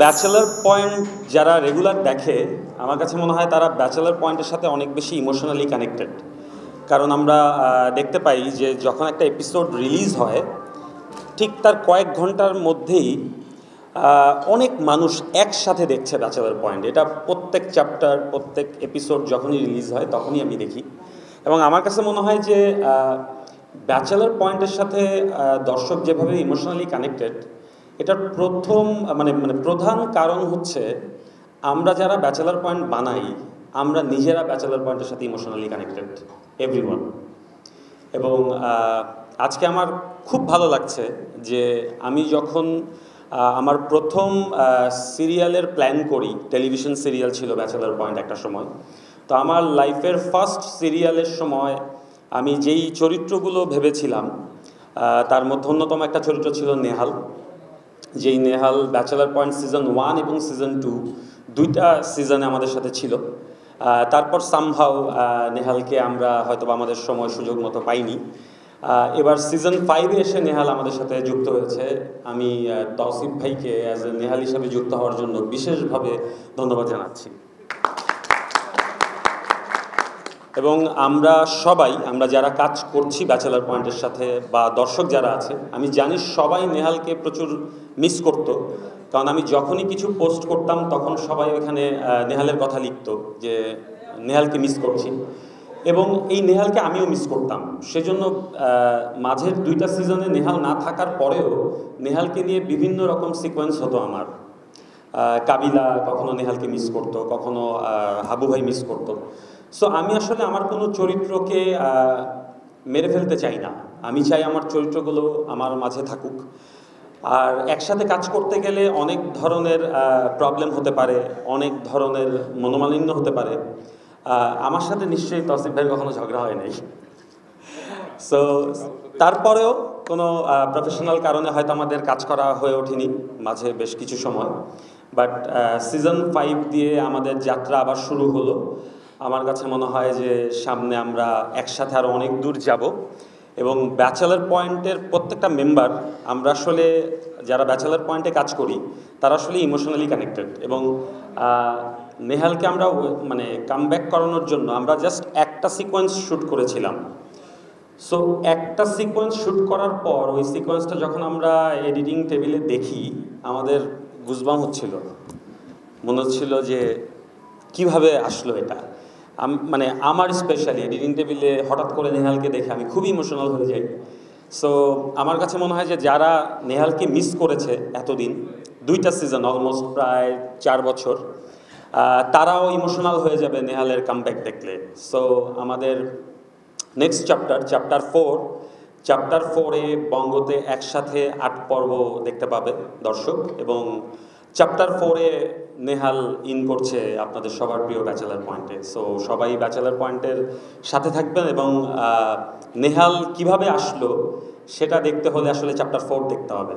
Bachelor point যারা regular দেখে আমার কাছে মনে হয় তারা ব্যাচেলার পয়েন্টের সাথে অনেক বেশি ইমোশনালি কানেক্টেড। কারণ আমরা দেখতে পাই যে যখন একটা এপিসোড রিলিজ হয় ঠিক তার কয়েক ঘন্টার মধ্যেই অনেক মানুষ একসাথে দেখছে ব্যাচেলার পয়েন্ট। এটা প্রত্যেক চ্যাপ্টার প্রত্যেক এপিসোড যখনই রিলিজ হয় তখনই আমি দেখি। এবং আমার কাছে মনে হয় যে ব্যাচেলার পয়েন্টের সাথে দর্শক যেভাবে ইমোশনালি কানেক্টেড, এটার প্রধান কারণ হচ্ছে আমরা যারা ব্যাচেলার পয়েন্ট বানাই আমরা নিজেরা ব্যাচেলার পয়েন্টের সাথে ইমোশনালি কানেক্টেড এভরিওয়ান। এবং আজকে আমার খুব ভালো লাগছে যে আমি যখন আমার প্রথম সিরিয়ালের প্ল্যান করি, টেলিভিশন সিরিয়াল ছিল ব্যাচেলার পয়েন্ট একটা সময়, তো আমার লাইফের ফার্স্ট সিরিয়ালের সময় আমি যেই চরিত্রগুলো ভেবেছিলাম তার মধ্যে অন্যতম একটা চরিত্র ছিল নেহাল। যেই নেহাল ব্যাচেলার পয়েন্ট সিজন 1 এবং সিজন 2 দুইটা সিজনে আমাদের সাথে ছিল। তারপর সামহাও নেহালকে আমরা হয়তো আমাদের সময় সুযোগ মতো পাইনি। এবার সিজন 5-এ এসে নেহাল আমাদের সাথে যুক্ত হয়েছে। আমি তৌসিফ ভাইকে অ্যাজ এ নেহাল হিসাবে যুক্ত হওয়ার জন্য বিশেষভাবে ধন্যবাদ জানাচ্ছি। এবং আমরা যারা কাজ করছি ব্যাচেলার পয়েন্টের সাথে বা দর্শক যারা আছে, আমি জানি সবাই নেহালকে প্রচুর মিস করত। কারণ আমি যখনই কিছু পোস্ট করতাম তখন সবাই ওখানে নেহালের কথা লিখত যে নেহালকে মিস করছি, এবং এই নেহালকে আমিও মিস করতাম। সেজন্য মাঝের দুইটা সিজনে নেহাল না থাকার পরেও নেহালকে নিয়ে বিভিন্ন রকম সিকোয়েন্স হতো আমার। কাবিলা কখনো নেহালকে মিস করতো, কখনো হাবু ভাই মিস করতো। সো আমি আসলে আমার কোনো চরিত্রকে মেরে ফেলতে চাই না, আমি চাই আমার চরিত্রগুলো আমার মাঝে থাকুক। আর একসাথে কাজ করতে গেলে অনেক ধরনের প্রবলেম হতে পারে, অনেক ধরনের মনোমালিন্য হতে পারে। আমার সাথে নিশ্চয়ই তৌসিফ ভাইয়ের কখনো ঝগড়া হয় নাই। সো তারপরেও কোনো প্রফেশনাল কারণে হয়তো আমাদের কাজ করা হয়ে ওঠেনি মাঝে বেশ কিছু সময়। বাট সিজন 5 দিয়ে আমাদের যাত্রা আবার শুরু হলো। আমার কাছে মনে হয় যে সামনে আমরা একসাথে আরও অনেক দূর যাব। এবং ব্যাচেলার পয়েন্টের প্রত্যেকটা মেম্বার, আমরা আসলে যারা ব্যাচেলার পয়েন্টে কাজ করি তারা আসলে ইমোশনালি কানেক্টেড। এবং নেহালকে আমরা কামব্যাক করানোর জন্য আমরা জাস্ট একটা সিকোয়েন্স শ্যুট করেছিলাম। সো একটা সিকোয়েন্স শ্যুট করার পর ওই সিকোয়েন্সটা যখন আমরা এডিটিং টেবিলে দেখি আমাদের গুজবাম হচ্ছিল, মনে হচ্ছিল যে কিভাবে আসলো এটা। আমার স্পেশালি এডিটিং টেবিলে হঠাৎ করে নেহালকে দেখে আমি খুবই ইমোশনাল হয়ে যাই। সো আমার কাছে মনে হয় যে যারা নেহালকে মিস করেছে এতদিন, দুইটা সিজন অলমোস্ট প্রায় 4 বছর, তারাও ইমোশনাল হয়ে যাবে নেহালের কামব্যাক দেখলে। সো আমাদের নেক্সট চ্যাপ্টার 4-এ বঙ্গতে একসাথে 8 পর্ব দেখতে পাবে দর্শক। এবং চ্যাপ্টার 4-এ নেহাল ইন করছে আপনাদের সবার প্রিয় ব্যাচেলার পয়েন্টে। সো সবাই ব্যাচেলার পয়েন্টের সাথে থাকবেন। এবং নেহাল কিভাবে আসলো সেটা দেখতে হলে আসলে চ্যাপ্টার 4 দেখতে হবে।